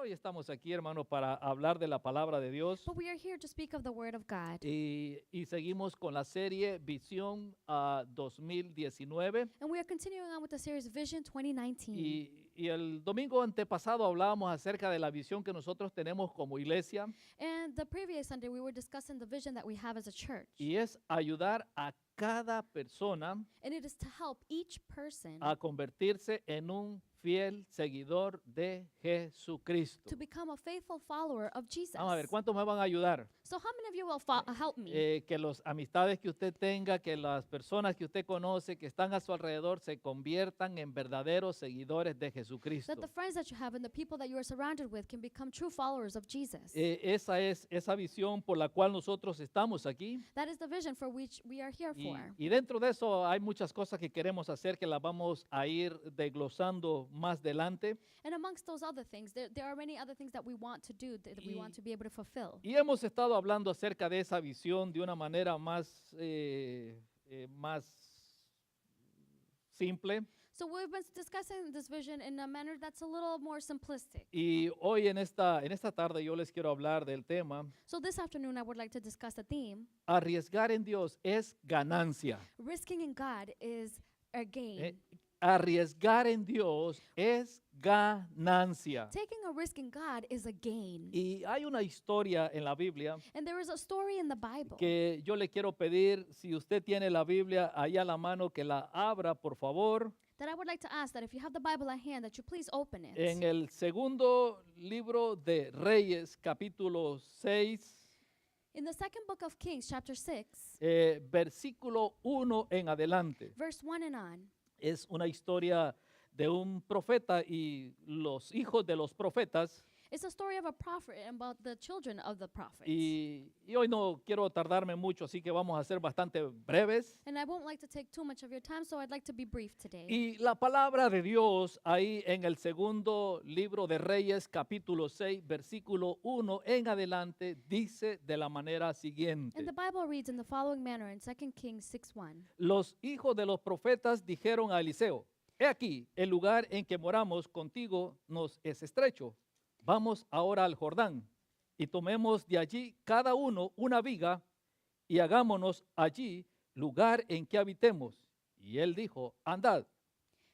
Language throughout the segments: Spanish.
Pero hoy estamos aquí, hermano, para hablar de la palabra de Dios But we are here to speak of the Word of God. y seguimos con la serie Visión 2019. And we are continuing on with the series Vision 2019. Y el domingo antepasado hablábamos acerca de la visión que nosotros tenemos como iglesia And the previous Sunday, we were discussing the vision that we have as a church. y es ayudar a cada persona And it is to help each person a convertirse en un fiel seguidor de Jesucristo. to become a faithful follower of Jesus. Vamos a ver, ¿cuántos me van a ayudar? So how many of you will help me? Que las amistades que usted tenga, que las personas que usted conoce, que están a su alrededor, se conviertan en verdaderos seguidores de Jesucristo. That the friends that you have and the people that you are surrounded with can become true followers of Jesus. Esa es esa visión por la cual nosotros estamos aquí. That is the vision for which we are here Y, for. y dentro de eso hay muchas cosas que queremos hacer que las vamos a ir desglosando más adelante. And amongst those other things, there are many other things that we want to do, that we want to be able to fulfill. Y hemos estado hablando acerca de esa visión de una manera más simple. So we've been discussing this vision in a manner that's a little more simplistic. Y hoy en esta tarde yo les quiero hablar del tema, So this afternoon, I would like to discuss the theme, arriesgar en Dios es ganancia. risking in God is a gain. Arriesgar en Dios es ganancia. Taking a risk in God is a gain. Y hay una historia en la Biblia And there is a story in the Bible que yo le quiero pedir, si usted tiene la Biblia ahí a la mano, que la abra, por favor, that I would like to ask that if you have the Bible at hand, that you please open it. en el segundo libro de Reyes, capítulo 6, In the second book of Kings, chapter 6, versículo 1 en adelante. verse 1 and on. Es una historia de un profeta y los hijos de los profetas. It's a story of a prophet and about the children of the prophets. Y hoy no quiero tardarme mucho, así que vamos a ser bastante breves. And I won't like to take too much of your time, so I'd like to be brief today. Y la palabra de Dios ahí en el segundo libro de Reyes, capítulo 6, versículo 1 en adelante, dice de la manera siguiente. And the Bible reads in the following manner in 2 Kings 6:1. Los hijos de los profetas dijeron a Eliseo, he aquí, el lugar en que moramos contigo nos es estrecho. Vamos ahora al Jordán y tomemos de allí cada uno una viga y hagámonos allí lugar en que habitemos. Y él dijo, andad.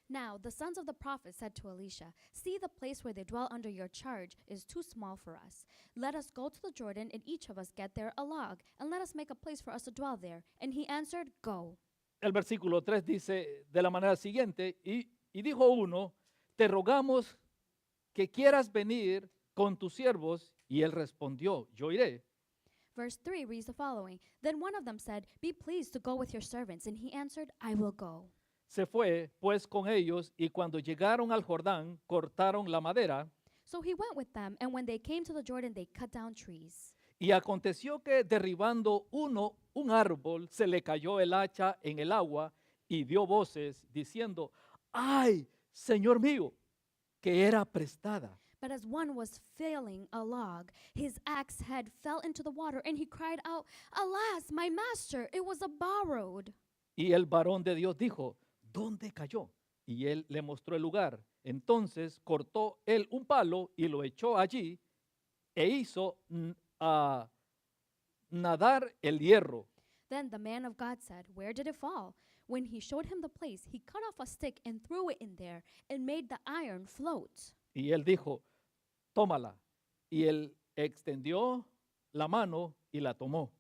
Now the sons of the prophets said to Elisha, see, the place where they dwell under your charge is too small for us. Let us go to the Jordan, and each of us get there a log, and let us make a place for us to dwell there. And he answered, go. El versículo 3 dice de la manera siguiente, y dijo uno, te rogamos que quieras venir con tus siervos, y él respondió, yo iré. Verse 3 reads the following. Then one of them said, be pleased to go with your servants. And he answered, I will go. Se fue pues con ellos, y cuando llegaron al Jordán, cortaron la madera, So he went with them, and when they came to the Jordan, they cut down trees. y aconteció que derribando uno un árbol, se le cayó el hacha en el agua, y dio voces diciendo, ay, Señor mío, que era prestada. But as one was felling a log, his axe head fell into the water, and he cried out, alas, my master, it was a borrowed. Y el varón de Dios dijo, ¿dónde cayó? Y él le mostró el lugar. Entonces cortó él un palo y lo echó allí e hizo nadar el hierro. Then the man of God said, where did it fall? When he showed him the place, he cut off a stick and threw it in there, and made the iron float. Y él dijo, tómala. Y él extendió la mano y la tomó.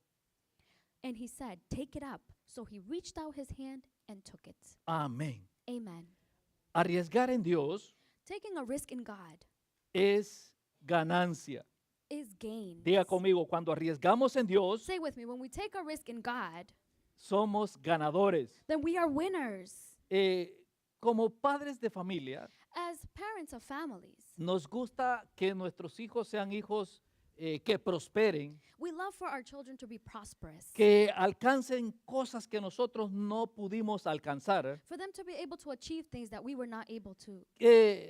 And he said, take it up. So he reached out his hand and took it. Amén. Amen. Arriesgar en Dios Taking a risk in God es ganancia. is gain. Diga conmigo, cuando arriesgamos en Dios, Say with me, when we take a risk in God, somos ganadores. then we are winners. Como padres de familia, As parents of families, nos gusta que nuestros hijos sean hijos que prosperen, we love for our children to be prosperous, que alcancen cosas que nosotros no pudimos alcanzar. for them to be able to achieve things that we were not able to.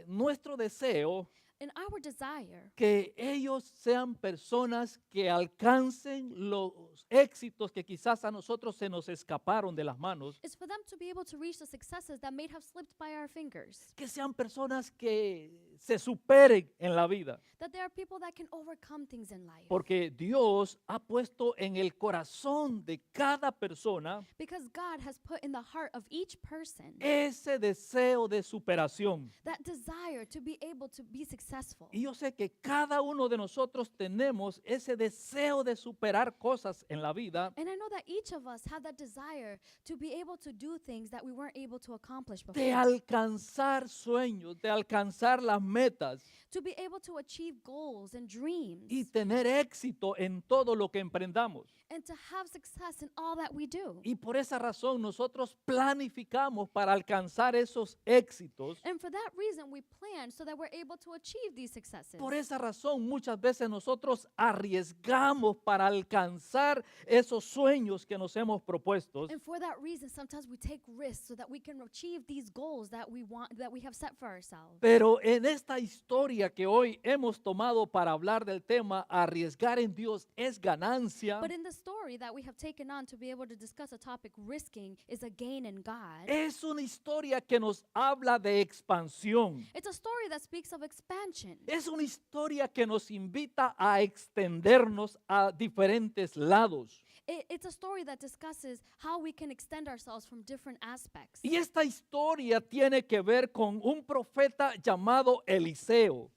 Nuestro deseo In our desire que ellos sean personas que alcancen los éxitos que quizás a nosotros se nos escaparon de las manos, is for them to be able to reach the successes that may have slipped by our fingers. que sean personas que se superen en la vida. that there are people that can overcome things in life. Porque Dios ha puesto en el corazón de cada persona Because God has put in the heart of each person ese deseo de superación. that desire to be able to be successful. Y yo sé que cada uno de nosotros tenemos ese deseo de superar cosas en la vida, And I know that each of us have that desire to be able to do things that we weren't able to accomplish de before. alcanzar sueños, de alcanzar las metas To be able to achieve goals and dreams. y tener éxito en todo lo que emprendamos. And to have success in all that we do. Y por esa razón nosotros planificamos para alcanzar esos éxitos. And for that reason, we plan so that we're able to achieve these successes. Por esa razón muchas veces nosotros arriesgamos para alcanzar esos sueños que nos hemos propuesto. And for that reason, sometimes we take risks so that we can achieve these goals that we want, that we have set for ourselves. Pero en esta historia que hoy hemos tomado para hablar del tema arriesgar en Dios es ganancia, But in the story that we have taken on to be able to discuss a topic, risking is a gain in God. es una historia que nos habla de expansión. It's a story that speaks of expansion. Es una historia que nos invita a extendernos a diferentes lados. It's a story that discusses how we can extend ourselves from different aspects. Y esta historia tiene que ver con un profeta llamado Eliseo.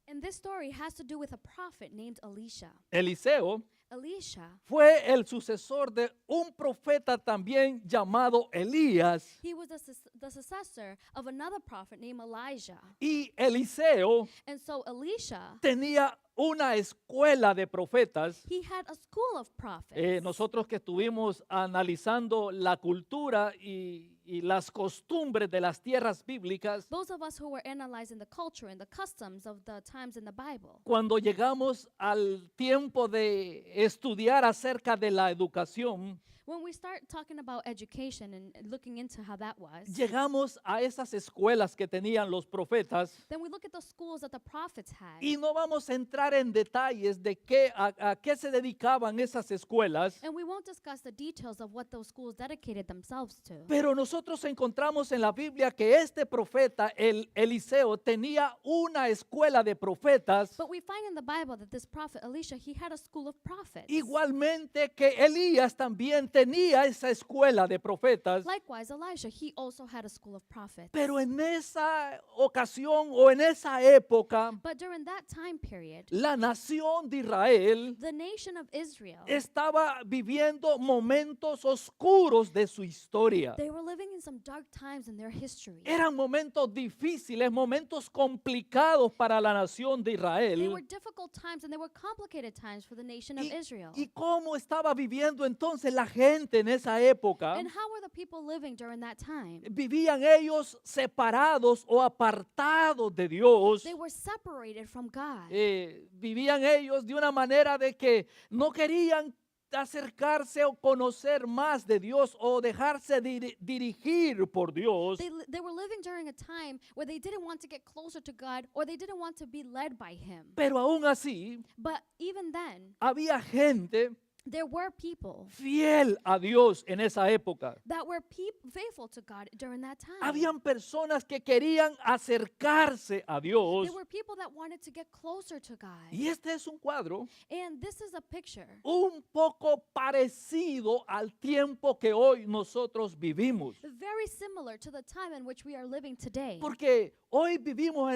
And this story has to do with a prophet named Elisha. Eliseo Elisha, fue el sucesor de un profeta también llamado Elías. he was the successor of another prophet named Elijah. Y Eliseo And so Elisha, tenía una escuela de profetas. he had a school of prophets. Nosotros que estuvimos analizando la cultura y las costumbres de las tierras bíblicas, Those of us who were analyzing the culture and the customs of the times in the Bible, cuando llegamos al tiempo de estudiar acerca de la educación, when we start talking about education and looking into how that was, llegamos a esas escuelas que tenían los profetas then we look at the schools that the prophets had. y no vamos a entrar en detalles de a qué se dedicaban esas escuelas, And we won't discuss the details of what those schools dedicated themselves to. pero nosotros encontramos en la Biblia que este profeta, el Eliseo, tenía una escuela de profetas, But we find in the Bible that this prophet Elisha, he had a school of prophets. igualmente que Elías también tenía esa escuela de profetas. Likewise, Elisha, he also had a school of prophets. Pero en esa ocasión o en esa época, But during that time period, la nación de Israel the nation of Israel, estaba viviendo momentos oscuros de su historia. they were living in some dark times in their history. Eran momentos difíciles, momentos complicados para la nación de They Israel. were difficult times and they were complicated times for the nation of Israel. ¿Y cómo estaba viviendo entonces la gente en esa época? And how were the people living during that time? ¿Vivían ellos separados o apartados de Dios? They were separated from God. Vivían ellos de una manera de que no querían acercarse o conocer más de Dios o dejarse dirigir por Dios. They were living during a time where they didn't want to get closer to God or they didn't want to be led by Him. Pero aún así, But even then, había gente there were people fiel a Dios en esa época. that were faithful to God during that time. Habían personas que querían acercarse a Dios. There were people that wanted to get closer to God. Y este es un cuadro And this is a picture un poco parecido al tiempo que hoy nosotros vivimos. very similar to the time in which we are living today. Porque hoy vivimos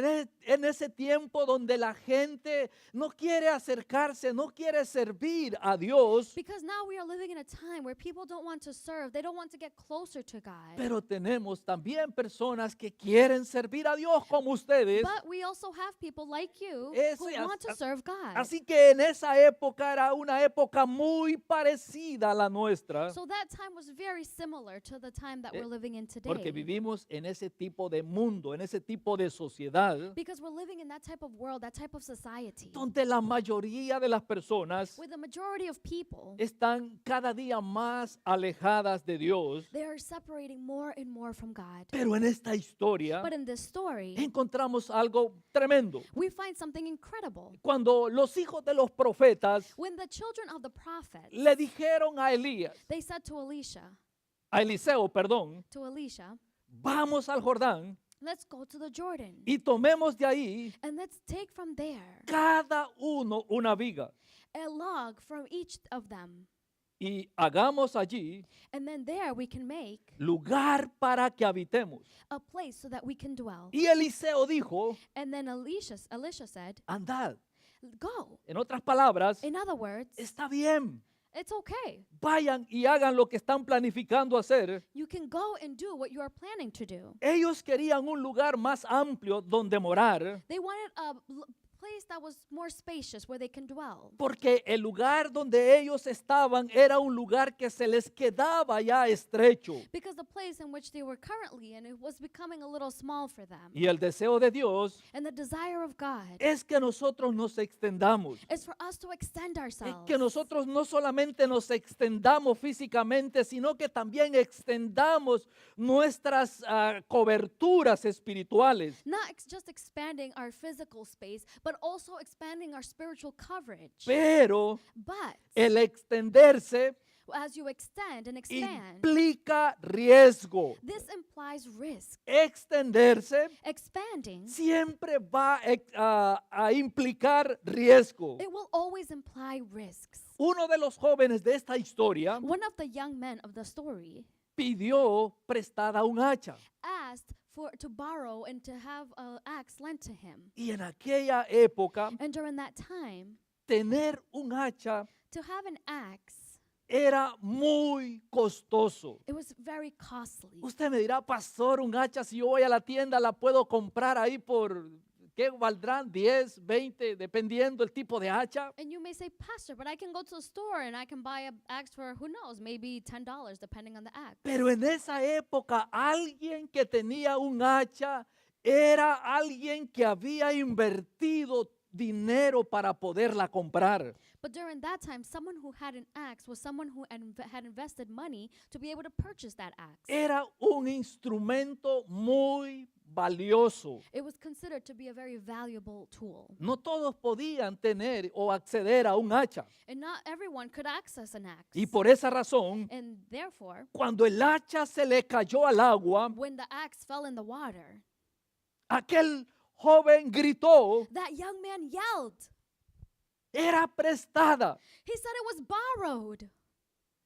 en ese tiempo donde la gente no quiere acercarse, no quiere servir a Dios, Because now we are living in a time where people don't want to serve, they don't want to get closer to God. pero tenemos también personas que quieren servir a Dios como ustedes. But we also have people like you Eso, who want to serve God. Así que en esa época era una época muy parecida a la nuestra, So that time was very similar to the time that we're living in today. porque vivimos en ese tipo de mundo, en ese tipo de sociedad, Because we're living in that type of world, that type of society, donde la mayoría de las personas where the majority of people, están cada día más alejadas de Dios. they are separating more and more from God. Pero en esta historia But in this story, encontramos algo tremendo. we find something incredible. Cuando los hijos de los profetas When the children of the prophets, le dijeron a Elías, they said to Elisha, a Eliseo, perdón, to Elisha, vamos al Jordán Let's go to the Jordan. y tomemos de ahí And let's take from there cada uno una viga a log from each of them. y hagamos allí And then there we can make lugar para que habitemos. a place so that we can dwell. Y Eliseo dijo, And then Elisha said, andad. go. En otras palabras, In other words, está bien. it's okay. Vayan y hagan lo que están planificando hacer. You can go and do what you are planning to do. Ellos querían un lugar más amplio donde morar, They wanted a place that was more spacious where they can dwell. porque el lugar donde ellos estaban era un lugar que se les quedaba ya estrecho. Because the place in which they were currently in, it was becoming a little small for them. Y el deseo de Dios And the desire of God es que nosotros nos extendamos. is for us to extend Es ourselves. que nosotros no solamente nos extendamos físicamente, sino que también extendamos nuestras coberturas espirituales. Not just expanding our physical space, but also expanding our spiritual coverage. Pero But el extenderse as you extend and expand, implica riesgo. this implies risk. Extenderse Expanding, siempre va a implicar riesgo. it will always imply risks. Uno de los jóvenes de esta historia One of the young men of the story pidió prestada un hacha. asked to borrow and to have an axe lent to him. Y en aquella época, And during that time, tener un hacha to have an axe, era muy costoso. it was very costly. Usted me dirá, pastor, un hacha, si yo voy a la tienda, la puedo comprar ahí por, ¿qué valdrán? 10, 20, dependiendo el tipo de hacha. And you may say, Pastor, but I can go to the store and I can buy an axe for, who knows, maybe $10 depending on the axe. Pero en esa época, alguien que tenía un hacha era alguien que había invertido dinero para poderla comprar. But during that time, someone who had an axe was someone who had invested money to be able to purchase that axe. Era un instrumento muy valioso. It was considered to be a very valuable tool. No todos podían tener o acceder a un hacha. And not everyone could access an axe. Y por esa razón, And therefore, cuando el hacha se le cayó al agua, when the axe fell in the water, aquel joven gritó, that young man yelled. era prestada. He said it was borrowed.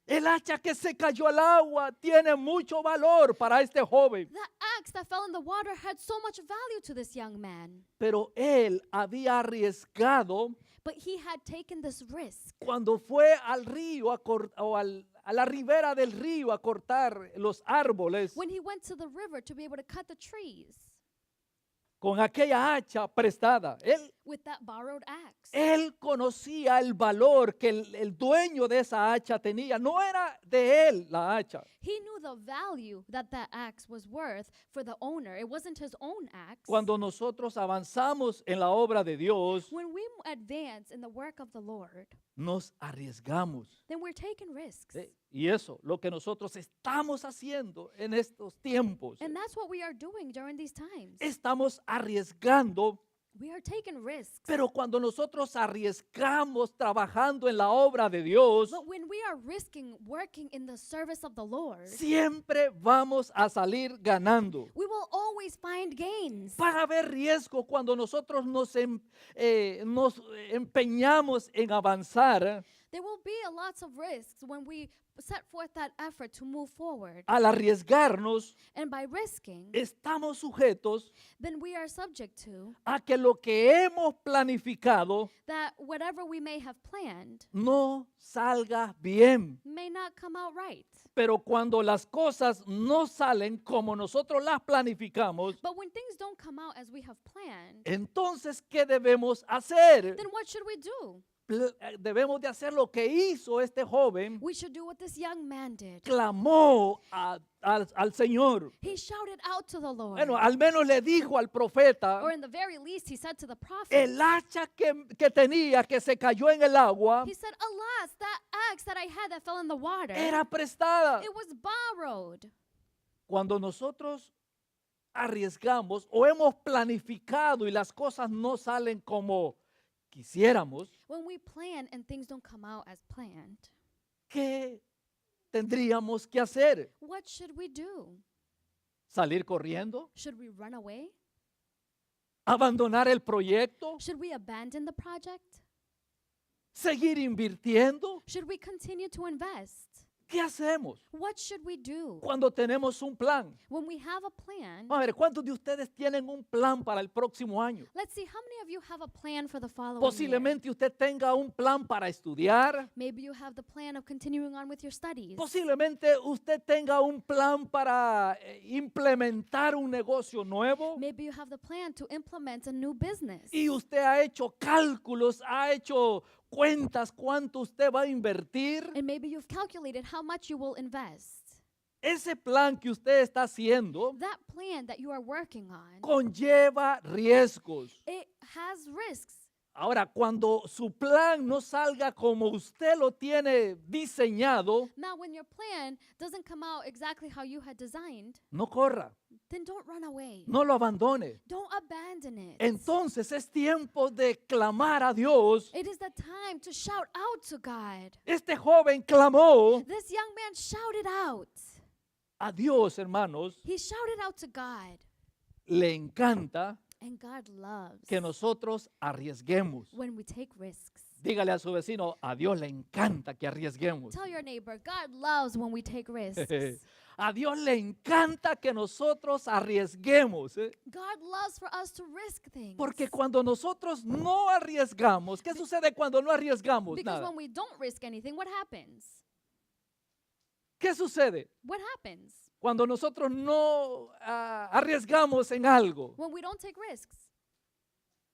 El hacha que se cayó al agua tiene mucho valor para este joven. The axe that fell in the water had so much value to this young man. Pero él había arriesgado But he had taken this risk cuando fue al río a la ribera del río a cortar los árboles when he went to the river to be able to cut the trees con aquella hacha prestada. with that borrowed axe. Él conocía el valor que el dueño de esa hacha tenía. No era de él la hacha. He knew the value that that axe was worth for the owner. It wasn't his own axe. Cuando nosotros avanzamos en la obra de Dios, When we advance in the work of the Lord, nos arriesgamos. then we're taking risks. Y eso, lo que nosotros estamos haciendo en estos tiempos. And that's what we are doing during these times. Estamos arriesgando, We are taking risks. pero cuando nosotros arriesgamos trabajando en la obra de Dios, But when we are risking working in the service of the Lord, siempre vamos a salir ganando. we will always find gains. Van a haber riesgo cuando nosotros nos empeñamos en avanzar. There will be lots of risks when we set forth that effort to move forward. Al arriesgarnos, And by risking, estamos sujetos then we are subject to a que lo que hemos planificado that whatever we may have planned no salga bien. may not come out right. Pero cuando las cosas no salen como nosotros las planificamos, But when things don't come out as we have planned, entonces, ¿qué debemos hacer? then what should we do? Debemos de hacer lo que hizo este joven. We should do what this young man did. Clamó al Señor. He shouted out to the Lord. Bueno, al menos le dijo al profeta, Or in the very least, he said to the prophet, el hacha que tenía, que se cayó en el agua, he said, alas, that axe that I had that fell in the water, era prestada. it was borrowed. Cuando nosotros arriesgamos o hemos planificado y las cosas no salen como quisiéramos, When we plan and things don't come out as planned, ¿qué tendríamos que hacer? what should we do? ¿Salir corriendo? Should we run away? ¿Abandonar el proyecto? Should we abandon the project? ¿Seguir invirtiendo? Should we continue to invest? ¿Qué hacemos What should we do? cuando tenemos un plan? When we have a plan, A ver, ¿cuántos de ustedes tienen un plan para el próximo año? let's see, how many of you have a plan for the following year? Posiblemente usted tenga un plan para estudiar. Maybe you have the plan of continuing on with your studies. Posiblemente usted tenga un plan para implementar un negocio nuevo. Maybe you have the plan to implement a new business. Y usted ha hecho cálculos, ha hecho cuentas cuánto usted va a invertir. And maybe you've calculated how much you will invest. Ese plan que usted está haciendo That plan that you are working on, conlleva riesgos. it has risks. Ahora, cuando su plan no salga como usted lo tiene diseñado, Now, when your plan doesn't come out exactly how you had designed, no corra, then don't run away. no lo abandone. Don't abandon it. Entonces es tiempo de clamar a Dios. It is the time to shout out to God. Este joven clamó This young man shouted out. a Dios, hermanos. He shouted out to God. Le encanta And God loves que nosotros arriesguemos. when we take risks. Dígale a su vecino, a Dios le encanta que arriesguemos. Tell your neighbor, God loves when we take risks. A Dios le encanta que nosotros arriesguemos. God loves for us to risk things. Porque cuando nosotros no arriesgamos, ¿qué sucede cuando no arriesgamos? Because Nada. when we don't risk anything, what happens? ¿Qué sucede What happens? cuando nosotros no arriesgamos en algo? When we don't take risks,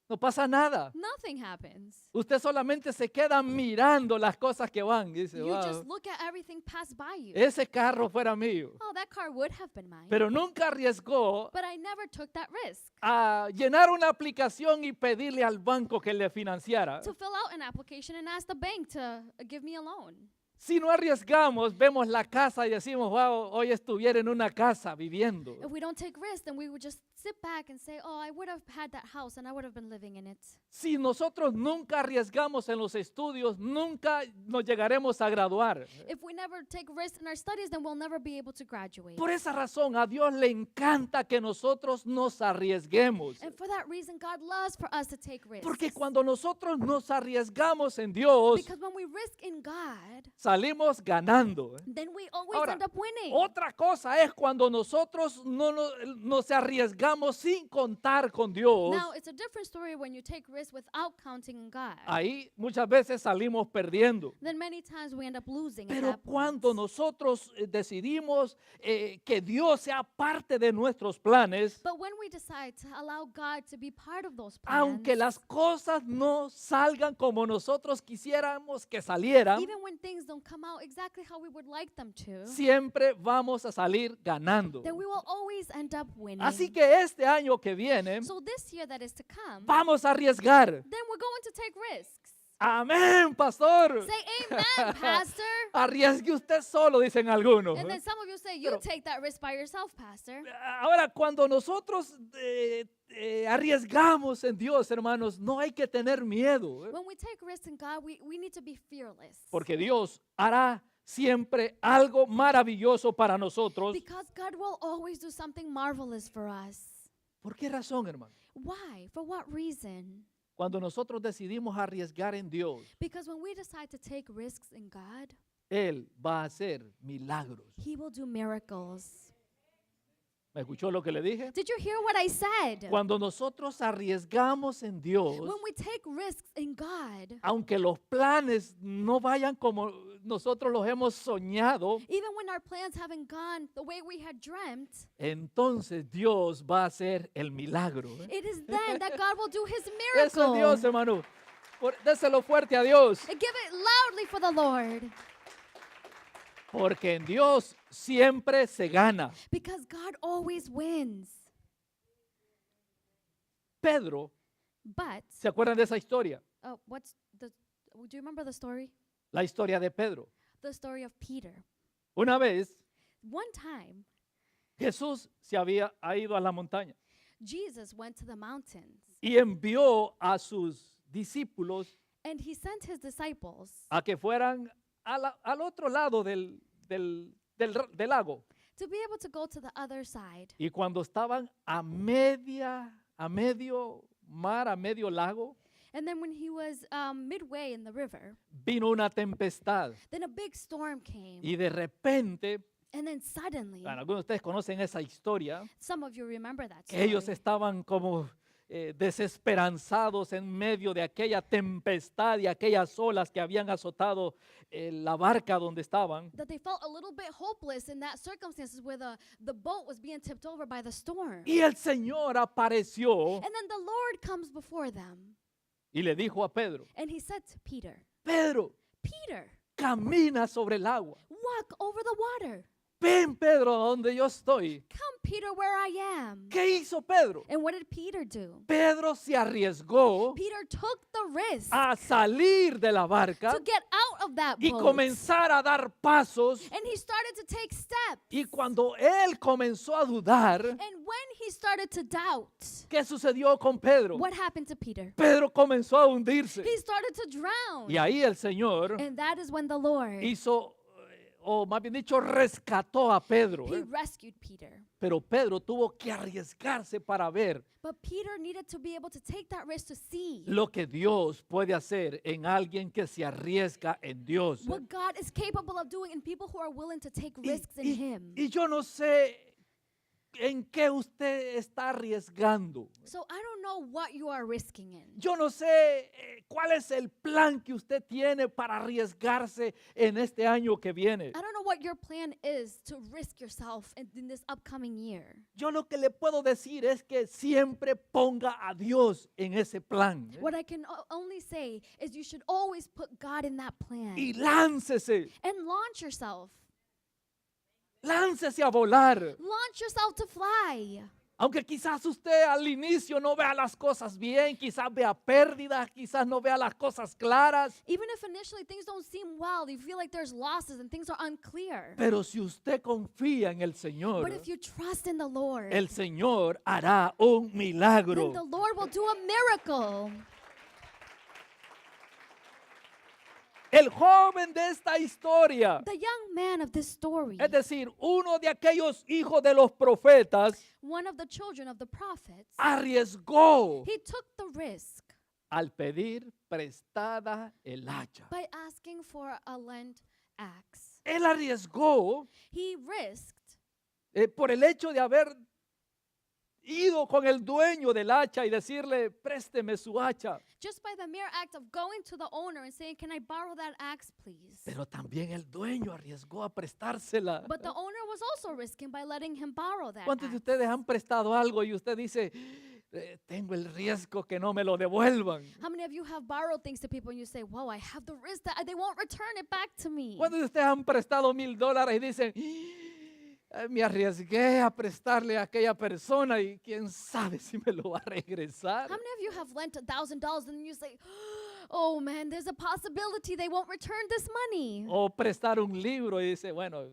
No pasa nada. nothing happens. Usted solamente se queda mirando las cosas que van. Y dice, You "Wow, just look at everything pass by you. ese carro fuera mío." Oh, that car would have been mine. Pero nunca arriesgó But I never took that risk a llenar una aplicación y pedirle al banco que le financiara. to fill out an application and ask the bank to give me a loan. Si no arriesgamos, vemos la casa y decimos, wow, hoy estuviera en una casa viviendo. If we don't take risks, then we would just sit back and say, oh, I would have had that house and I would have been living in it. Si nosotros nunca arriesgamos en los estudios, nunca nos llegaremos a graduar. If we never take risks in our studies, then we'll never be able to graduate. Por esa razón, a Dios le encanta que nosotros nos arriesguemos. And for that reason, God loves for us to take risks. Porque cuando nosotros nos arriesgamos en Dios, Because when we risk in God, salimos ganando. then we always Ahora, end up winning. otra cosa es cuando nosotros no nos arriesgamos sin contar con Dios. Now, it's a different story when you take risks without counting on God. Ahí muchas veces salimos perdiendo. Then many times we end up losing. At Pero that cuando point. nosotros decidimos que Dios sea parte de nuestros planes, But when we decide to allow God to be part of those plans, aunque las cosas no salgan como nosotros quisiéramos que salieran, even when things don't come out exactly how we would like them to, siempre vamos a salir ganando. then we will always end up winning. Así que este año que viene, So this year that is to come, vamos a arriesgar. then we're going to take risks. Amén, pastor. Say amen, pastor. Arriesgue usted solo, dicen algunos. And then some of you say, you Pero- take that risk by yourself, pastor. Ahora, cuando nosotros arriesgamos en Dios, hermanos, no hay que tener miedo, When we take risks in God, we need to be fearless. porque Dios hará siempre algo maravilloso para nosotros. Because God will always do something marvelous for us. ¿Por qué razón, hermano? Why? For what reason? Cuando nosotros decidimos arriesgar en Dios, Because when we decide to take risks in God, Él va a hacer milagros. He will do miracles. ¿Me escuchó lo que le dije? Did you hear what I said? Cuando nosotros arriesgamos en Dios, When we take risks in God, aunque los planes no vayan como nosotros los hemos soñado, even when our plans haven't gone the way we had dreamt, entonces Dios va a hacer el milagro. it is then that God will do His Eso es Dios, miracle. hermano. Déselo fuerte a Dios. And give it loudly for the Lord. Porque en Dios siempre se gana. Because God always wins. Pedro, But, ¿se acuerdan de esa historia? do you remember the story? La historia de Pedro. The story of Peter. Una vez One time, Jesús ha ido a la montaña Jesus went to the mountains y envió a sus discípulos and He sent His disciples a que fueran al otro lado del lago. to be able to go to the other side. Y cuando estaban a medio mar, a medio lago, And then when he was midway in the river, vino una tempestad. then a big storm came. Y de repente, And then suddenly, bueno, algunos de ustedes conocen esa historia, some of you remember that que ellos story. estaban como desesperanzados en medio de aquella tempestad y aquellas olas que habían azotado la barca donde estaban. That they felt a little bit hopeless in that circumstances where the boat was being tipped over by the storm. Y el Señor apareció And then the Lord comes before them. y le dijo a Pedro, And he said to Peter, Pedro, Peter, camina sobre el agua. walk over the water. Ven, Pedro, a donde yo estoy. Come, Peter, where I am. ¿Qué hizo Pedro? And what did Peter do? Pedro se arriesgó Peter took the risk a salir de la barca to get out of that y boat. comenzar a dar pasos. And he started to take steps. Y cuando él comenzó a dudar, And when he started to doubt, ¿qué sucedió con Pedro? what happened to Peter? Pedro comenzó a hundirse. He started to drown. Y ahí el Señor And that is when the Lord, hizo, o más bien dicho, rescató a Pedro. he rescued Peter. Pero Pedro tuvo que arriesgarse para ver But Peter needed to be able to take that risk to see lo que Dios puede hacer en alguien que se arriesga en Dios. what God is capable of doing in people who are willing to take Y, risks in y- Him. y yo no sé en qué usted está arriesgando. So I don't know what you are risking in. Yo no sé cuál es el plan que usted tiene para arriesgarse en este año que viene. I don't know what your plan is to risk yourself in this upcoming year. Yo lo que le puedo decir es que siempre ponga a Dios en ese plan. What I can only say is you should always put God in that plan Y láncese, and launch yourself. láncese a volar. Launch yourself to fly. Aunque quizás usted al inicio no vea las cosas bien, quizás vea pérdidas, quizás no vea las cosas claras. Even if initially things don't seem well, you feel like there's losses and things are unclear. Pero si usted confía en el Señor, But if you trust in the Lord, el Señor hará un then milagro. the Lord will do a miracle. El joven de esta historia, The young man of this story, es decir, uno de aquellos hijos de los profetas, one of the children of the prophets, arriesgó he took the risk al pedir prestada el hacha. by asking for a lent axe. Él arriesgó He risked por el hecho de haber ido con el dueño del hacha y decirle, présteme su hacha. just by the mere act of going to the owner and saying, "Can I borrow that axe, please?" Pero también el dueño arriesgó a prestársela. But the owner was also risking by letting him borrow that ¿Cuántos de axe. ustedes han prestado algo y usted dice, tengo el riesgo que no me lo devuelvan? How many of you have borrowed things to people and you say, "Whoa, I have the risk that they won't return it back to me"? ¿Cuántos de ustedes han prestado $1,000 y dicen, me arriesgué a prestarle a aquella persona y quién sabe si me lo va a regresar? How many of you have lent $1,000 and you say, "Oh man, there's a possibility they won't return this money"? O prestar un libro y dice, bueno,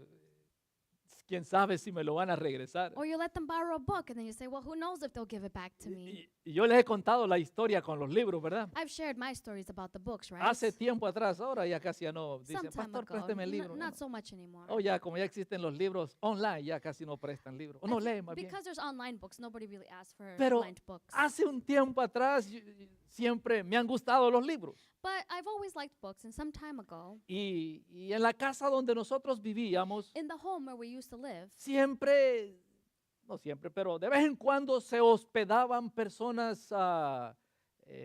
quién sabe si me lo van a regresar. Or you let them borrow a book and then you say, "Well, who knows if they'll give it back to me?" Y yo les he contado la historia con los libros, ¿verdad? I've shared my stories about the books, right? Hace tiempo atrás, ahora ya casi ya no. Dice, Some time pastor, ago. présteme el libro. Not so much anymore. Oh, ya, como ya existen los libros online, ya casi no prestan libros. O no leen más bien. Because there's online books, nobody really asks for Pero lent books. hace un tiempo atrás siempre me han gustado los libros. But I've always liked books, and some time ago, Y en la casa donde nosotros vivíamos, in the home where we used to live, siempre, no siempre, pero de vez en cuando se hospedaban personas,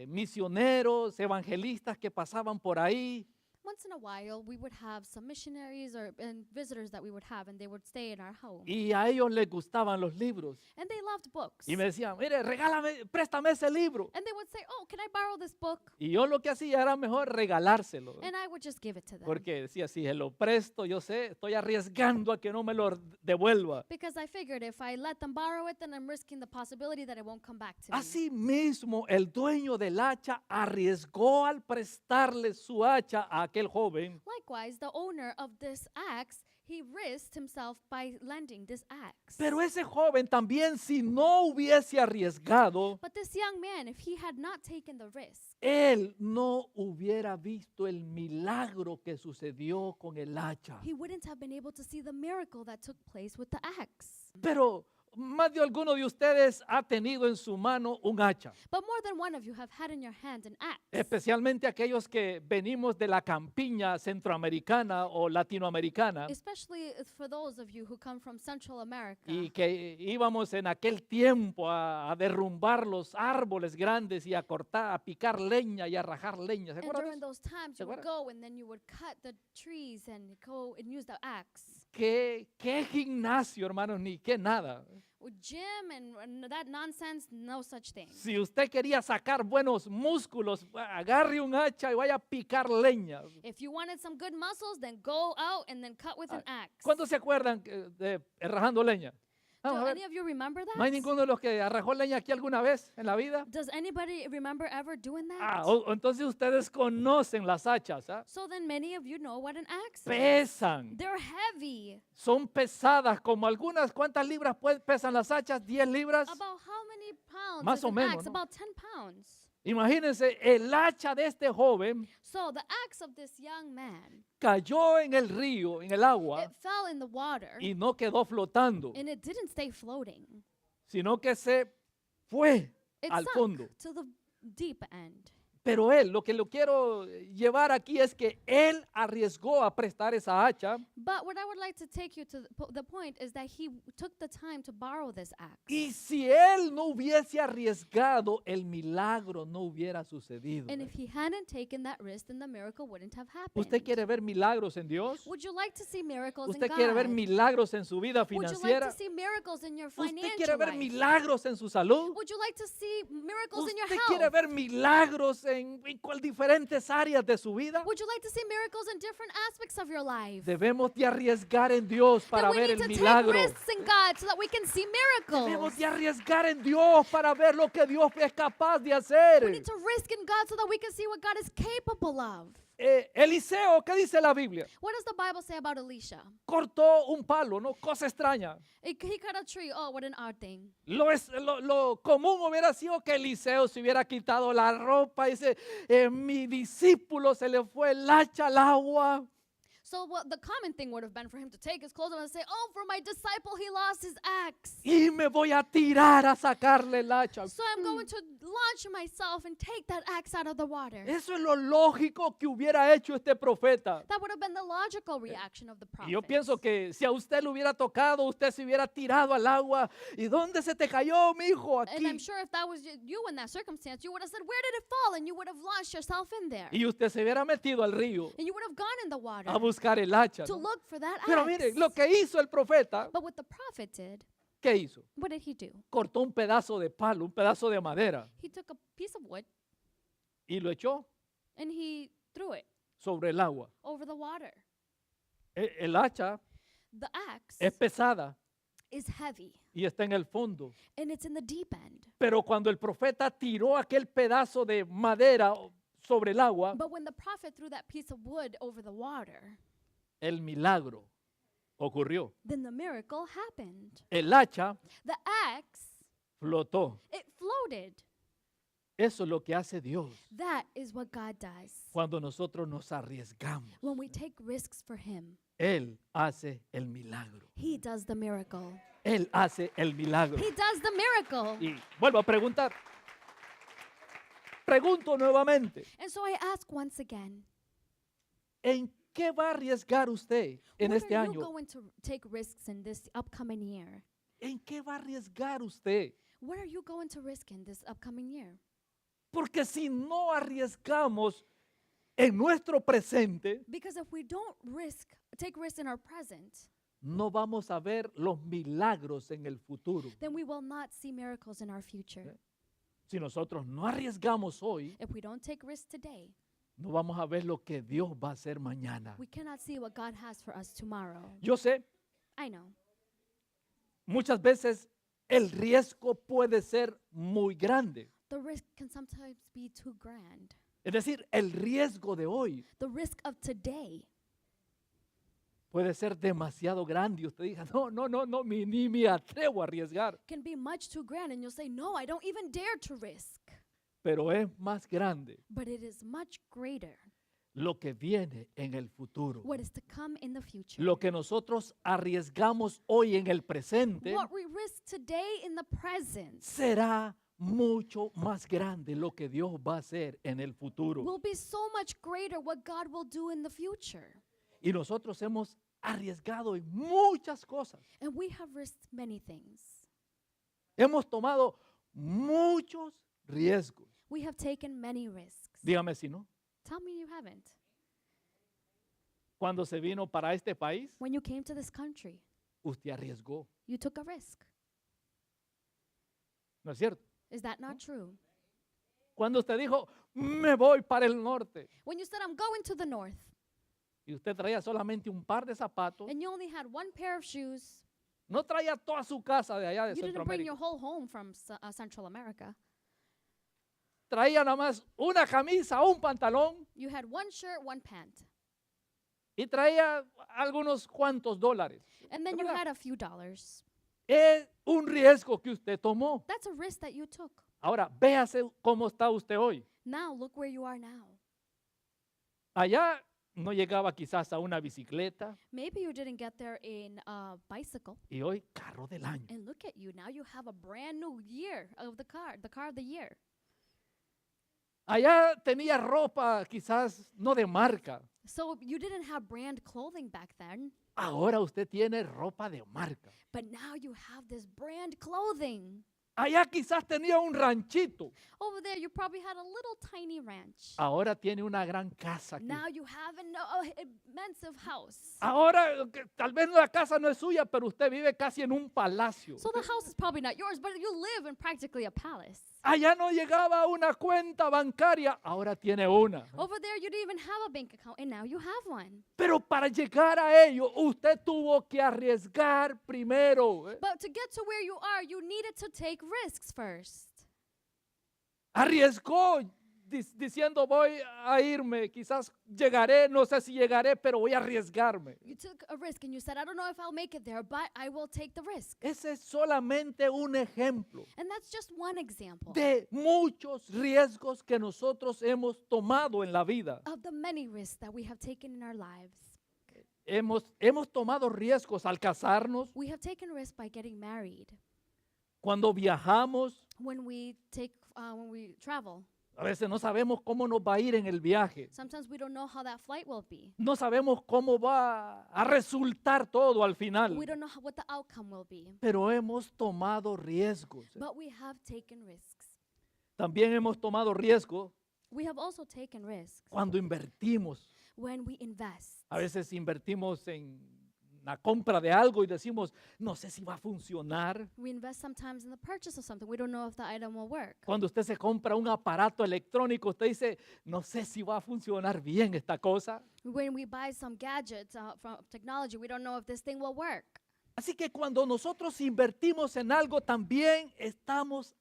misioneros, evangelistas que pasaban por ahí. once in a while we would have some missionaries and visitors that we would have, and they would stay in our home. Y a ellos les gustaban los libros. And they loved books. Y me decían, mire, regálame, préstame ese libro. And they would say, "Oh, can I borrow this book?" Y yo lo que hacía era mejor regalárselo. And I would just give it to them. Porque decía, si se lo presto, yo sé, estoy arriesgando a que no me lo devuelva. Because I figured if I let them borrow it, then I'm risking the possibility that it won't come back to me. Así mismo, el dueño del hacha arriesgó al prestarle su hacha a aquel joven. Likewise, the owner of this axe, He risked himself by lending this axe. Pero ese joven también, si no hubiese arriesgado, But this young man, if he had not taken the risk, él no hubiera visto el milagro que sucedió con el hacha. he wouldn't have been able to see the miracle that took place with the axe. Pero más de alguno de ustedes ha tenido en su mano un hacha, But more than one of you have had in your hand an axe. especialmente aquellos que venimos de la campiña centroamericana o latinoamericana Especially for those of you who come from Central America. y que íbamos en aquel tiempo a derrumbar los árboles grandes y a cortar, a picar leña y a rajar leña. ¿Se And acuerdan? during those times, ¿Se you would acuerdan? go and then you would cut the trees and go and use the axe. ¿Qué gimnasio, hermanos? Ni qué nada. With gym and that nonsense, no such thing. Si usted quería sacar buenos músculos, agarre un hacha y vaya a picar leña. If you wanted some good muscles, then go out and then cut with an axe. ¿Cuántos se acuerdan de rajando leña? Do Vamos a ver. any of you remember that? ¿No hay ninguno de los que arrajó leña aquí alguna vez en la vida? Does anybody remember ever doing that? Entonces ustedes conocen las hachas. ¿Ah? So then many of you know what an axe is. Pesan, They're heavy. son pesadas, como algunas. ¿Cuántas libras pesan las hachas? ¿10 libras? About how many pounds Más is o an menos, axe? ¿no? About 10 pounds. Imagínense, el hacha de este joven So the axe of this young man, cayó en el río, en el agua, it fell in the water y no quedó flotando, and it didn't stay floating. sino que se fue It al sunk fondo. to the deep end. Pero él, lo que lo quiero llevar aquí es que él arriesgó a prestar esa hacha But what I would like to take you to the point is that he took the time to borrow this axe. y si él no hubiese arriesgado, el milagro no hubiera sucedido. And if he hadn't taken that risk, then the miracle wouldn't have happened. ¿Usted quiere ver milagros en Dios? Would you like to see miracles in ¿Usted God? quiere ver milagros en su vida Would you like financiera? to see miracles in your ¿Usted financial quiere ver life? milagros en su salud? Would you like to see miracles in your ¿Usted health? quiere ver milagros en diferentes áreas de su vida? Would you like to see miracles in different aspects of your life? Debemos de arriesgar en Dios para Then we ver need el to milagro. take risks in God so that we can see Debemos miracles. de arriesgar en Dios para ver lo que Dios es capaz de We hacer. need to risk in God so that we can see what God is capable of. Eliseo, ¿qué dice la Biblia? What does the Bible say about Elisha? Cortó un palo, ¿no? Cosa extraña. He cut a tree. Oh, what an odd thing. Lo común hubiera sido que Eliseo se hubiera quitado la ropa y dice, mi discípulo se le fue el hacha al agua. So what the common thing would have been for him to take his clothes off and say, oh, for my disciple, he lost his axe. Y me voy a tirar a sacarle el hacha. So I'm going to launch myself and take that axe out of the water. Eso es lo lógico que hubiera hecho este profeta. That would have been the logical reaction of the prophet. Y yo pienso que si a usted le hubiera tocado, usted se hubiera tirado al agua. ¿Y dónde se te cayó, mi hijo? And I'm Aquí. sure if that was you in that circumstance, you would have said, where did it fall? And you would have launched yourself in there. Y usted se hubiera metido al río And you would have gone in the water a buscar el hacha. to ¿no? look for that Pero axe. mire, lo que hizo el profeta, But what the prophet did, ¿qué hizo? what did he do? Cortó un pedazo de palo, un pedazo de madera He took a piece of wood y lo echó and he threw it sobre el agua. over the water. El hacha The axe es pesada is heavy y está en el fondo. and it's in the deep end. Pero cuando el profeta tiró aquel pedazo de madera sobre el agua, But when the prophet threw that piece of wood over the water, el milagro ocurrió. then the miracle happened. El hacha The axe, flotó. it floated. Eso es lo que hace Dios That is what God does. cuando nosotros nos arriesgamos. When we take risks for Him, Él hace el milagro. He does the miracle. Él hace el milagro. He does the miracle. Y vuelvo a preguntar. Pregunto nuevamente, And so I ask once again, ¿en qué va a arriesgar usted en what este are you año? going to take risks in this upcoming year? ¿En qué va a arriesgar usted? What are you going to risk in this upcoming year? Porque si no arriesgamos en nuestro presente, Because if we don't take risks in our present, no vamos a ver los milagros en el futuro. then we will not see miracles in our future. Si nosotros no arriesgamos hoy, If we don't take risks today, no vamos a ver lo que Dios va a hacer mañana. we cannot see what God has for us tomorrow. Yo sé, I know. muchas veces el riesgo puede ser muy grande. The risk can sometimes be too grand. Es decir, el riesgo de hoy The risk of today Puede ser demasiado grande y usted diga, no, no, no, no, ni me atrevo a arriesgar. Can be much too grand, and you'll say, no, I don't even dare to risk. Pero es más grande But it is much greater lo que viene en el futuro. what is to come in the future. Lo que nosotros arriesgamos hoy en el presente What we risk today in the present será mucho más grande lo que Dios va a hacer en el futuro. will be so much greater what God will do in the future. Y nosotros hemos arriesgado en muchas cosas. And we have risked many things. Hemos tomado muchos riesgos. We have taken many risks. Dígame si no. Tell me you haven't. Cuando se vino para este país, When you came to this country, usted arriesgó. you took a risk. ¿No es cierto? Is that not true? Cuando usted dijo, me voy para el norte, When you said, I'm going to the north, y usted traía solamente un par de zapatos, and you only had one pair of shoes, no traía toda su casa de allá de you didn't bring your Centroamérica. whole home from Central America. Traía nada más una camisa, un pantalón, You had one shirt, one pant, y traía algunos cuantos dólares. and then you ¿Verdad? had a few dollars. Es un riesgo que usted tomó. That's a risk that you took. Ahora, véase cómo está usted hoy. Now look where you are now. Allá no llegaba quizás a una bicicleta Maybe you didn't get there in a bicycle, y hoy carro del año. and look at you. Now you have a brand new year of the car of the year. Allá tenía ropa quizás no de marca. So you didn't have brand clothing back then, Ahora usted tiene ropa de marca. but now you have this brand clothing. Allá quizás tenía un ranchito. Over there, you probably had a little tiny ranch. Ahora tiene una gran casa aquí. Now you have an immense house. Ahora tal vez la casa no es suya, pero usted vive casi en un palacio. So the house is probably not yours, but you live in practically a palace. Allá no llegaba a una cuenta bancaria, ahora tiene una. Over there, you didn't even have a bank account, and now you have one. Pero para llegar a ello, usted tuvo que arriesgar primero. But to get to where you are, you needed to take risks first. Arriesgó diciendo voy a irme, quizás llegaré, no sé si llegaré, pero voy a arriesgarme. You took a risk and you said, I don't know if I'll make it there, but I will take the risk. Ese es solamente un ejemplo And that's just one example de muchos riesgos que nosotros hemos tomado en la vida. of the many risks that we have taken in our lives. Hemos tomado riesgos al casarnos, We have taken risks by getting married. cuando viajamos. When we travel, A veces no sabemos cómo nos va a ir en el viaje. sometimes we don't know how that flight will be. No sabemos cómo va a resultar todo al final. We don't know what the outcome will be. Pero hemos tomado riesgos. But we have taken risks. También hemos tomado riesgos We have also taken risks cuando invertimos. when we invest. A veces invertimos en la compra de algo y decimos, no sé si va a funcionar. We invest sometimes in the purchase of something. We don't know if the item will work. Cuando usted se compra un aparato electrónico, usted dice, no sé si va a funcionar bien esta cosa. When we buy some gadgets from technology, we don't know if this thing will work. Así que cuando nosotros invertimos en algo, también estamos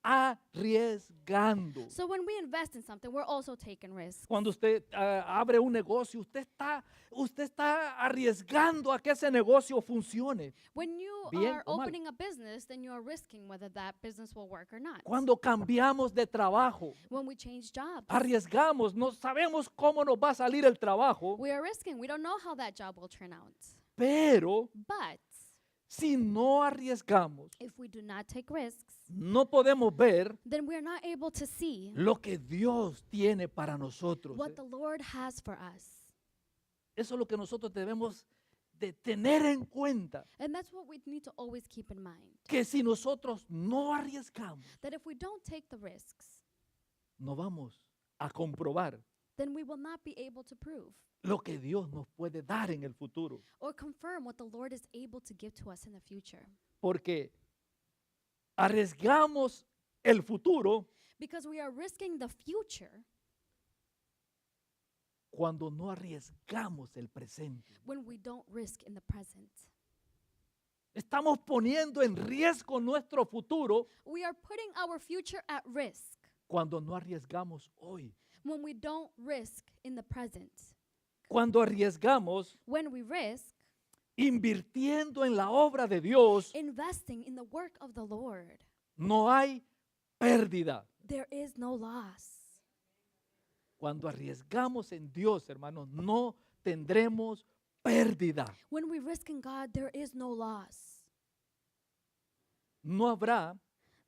arriesgando. So when we invest in something, we're also taking risks. Cuando usted abre un negocio, usted está arriesgando a que ese negocio funcione. When you Bien are o mal. opening a business, then you are risking whether that business will work or not. Cuando cambiamos de trabajo, When we change jobs, arriesgamos, no sabemos cómo nos va a salir el trabajo, we are risking. We don't know how that job will turn out. pero But si no arriesgamos, if we do not take risks, no podemos ver then we are not able to see lo que Dios tiene para nosotros. what the Lord has for us. Eso es lo que nosotros debemos de tener en cuenta, And that's what we need to always keep in mind. que si nosotros no arriesgamos, That if we don't take the risks, no vamos a comprobar then we will not be able to prove lo que Dios nos puede dar en el futuro. or confirm what the Lord is able to give to us in the future. Porque arriesgamos el futuro Because we are risking the future cuando no arriesgamos el presente. when we don't risk in the present. Estamos poniendo en riesgo nuestro futuro We are putting our future at risk cuando no arriesgamos hoy. when we don't risk in the present. Cuando arriesgamos When we risk, invirtiendo en la obra de Dios, investing in the work of the Lord, no hay pérdida. there is no loss. Cuando arriesgamos en Dios, hermanos, no tendremos pérdida. When we risk in God, there is no loss. No habrá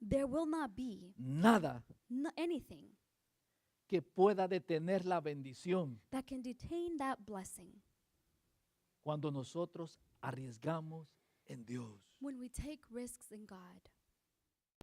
There will not be nada anything que pueda detener la bendición that can detain that blessing cuando nosotros arriesgamos en Dios. when we take risks in God.